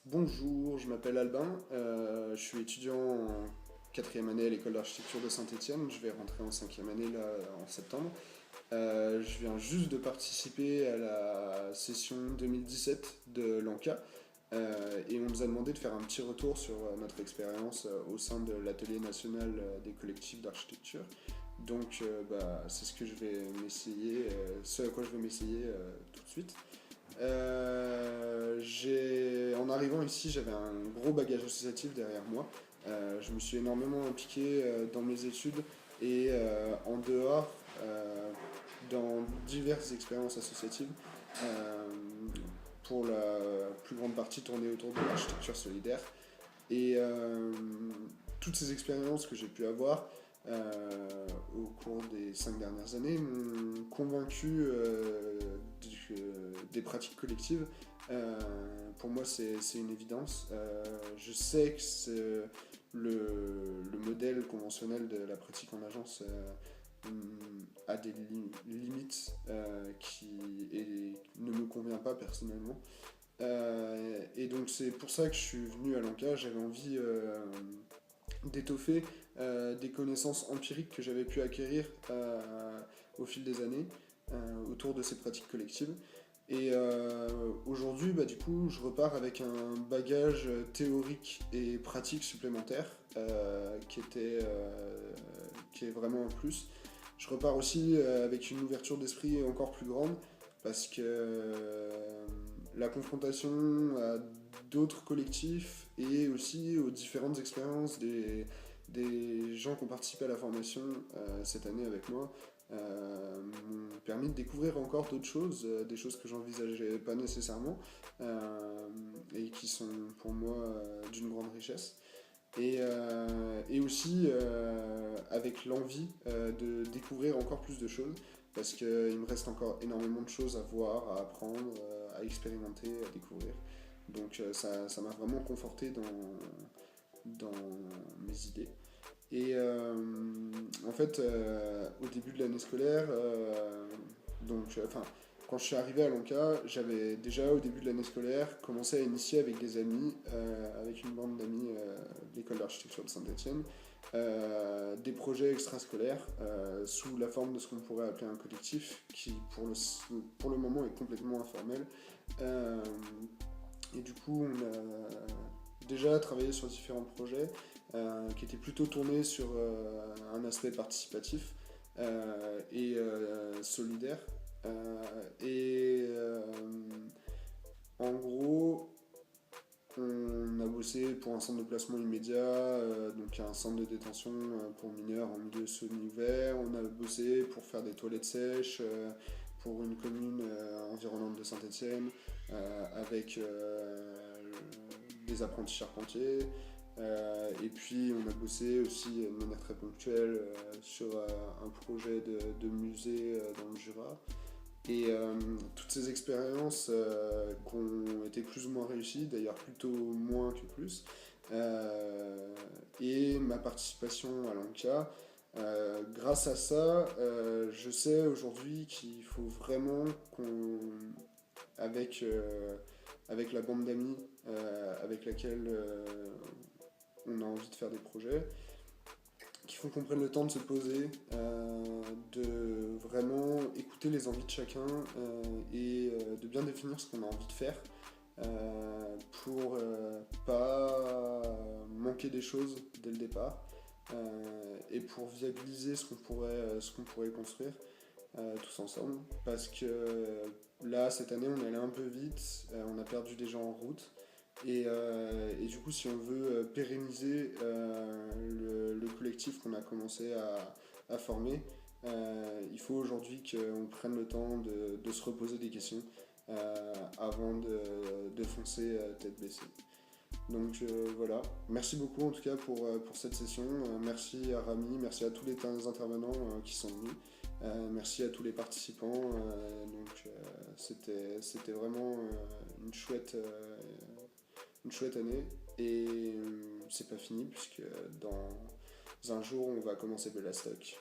Bonjour, je m'appelle Albin, je suis étudiant en quatrième année à l'école d'architecture de Saint-Étienne, je vais rentrer en cinquième année là en septembre. Je viens juste de participer à la session 2017 de l'ANCA et on nous a demandé de faire un petit retour sur notre expérience au sein de l'atelier national des collectifs d'architecture. Donc c'est ce que je vais m'essayer, ce à quoi je vais m'essayer tout de suite. En arrivant ici, j'avais un gros bagage associatif derrière moi. Je me suis énormément impliqué dans mes études et en dehors dans diverses expériences associatives. euh, pour la plus grande partie tournée autour de l'architecture solidaire. Et toutes ces expériences que j'ai pu avoir au cours des 5 dernières années m'ont convaincu des pratiques collectives. Pour moi, c'est une évidence. Je sais que le modèle conventionnel de la pratique en agence a des limites qui ne me convient pas personnellement. Et donc c'est pour ça que je suis venu à l'ANCA. J'avais envie d'étoffer des connaissances empiriques que j'avais pu acquérir au fil des années autour de ces pratiques collectives. Et aujourd'hui, du coup, je repars avec un bagage théorique et pratique supplémentaire qui est vraiment un plus. Je repars aussi avec une ouverture d'esprit encore plus grande parce que la confrontation à d'autres collectifs et aussi aux différentes expériences des gens qui ont participé à la formation cette année avec moi m'ont permis de découvrir encore d'autres choses, des choses que j'envisageais pas nécessairement et qui sont pour moi d'une grande richesse. Et aussi avec l'envie de découvrir encore plus de choses parce qu'il me reste encore énormément de choses à voir, à apprendre, à expérimenter, à découvrir. Donc ça m'a vraiment conforté dans mes idées. Et en fait, au début de l'année scolaire, quand je suis arrivé à l'ANCA, j'avais déjà au début de l'année scolaire commencé à initier avec des amis, avec une bande d'amis de l'école d'architecture de Saint-Étienne, des projets extrascolaires sous la forme de ce qu'on pourrait appeler un collectif, qui pour le moment est complètement informel. Euh, et du coup, on a déjà travaillé sur différents projets qui étaient plutôt tournés sur un aspect participatif et solidaire. Et en gros, on a bossé pour un centre de placement immédiat, donc un centre de détention pour mineurs en milieu semi-ouvert. On a bossé pour faire des toilettes sèches pour une commune environnante de Saint-Étienne avec des apprentis charpentiers. Et puis on a bossé aussi de manière très ponctuelle sur un projet de musée dans le Jura. Et toutes ces expériences qui ont été plus ou moins réussies, d'ailleurs plutôt moins que plus, et ma participation à l'ANCA, grâce à ça, je sais aujourd'hui qu'il faut vraiment avec, avec la bande d'amis avec laquelle on a envie de faire des projets, qu'il faut qu'on prenne le temps de se poser, de vraiment écouter les envies de chacun et de bien définir ce qu'on a envie de faire pour pas manquer des choses dès le départ et pour viabiliser ce qu'on pourrait construire tous ensemble. Parce que là, cette année, on est allé un peu vite, on a perdu des gens en route. Et du coup, si on veut pérenniser le collectif qu'on a commencé à former, il faut aujourd'hui qu'on prenne le temps de se reposer des questions avant de foncer tête baissée. Donc voilà, merci beaucoup en tout cas pour cette session. Merci à Rami, merci à tous les intervenants qui sont venus. Merci à tous les participants. C'était vraiment une chouette année et c'est pas fini puisque dans un jour on va commencer Bellastock.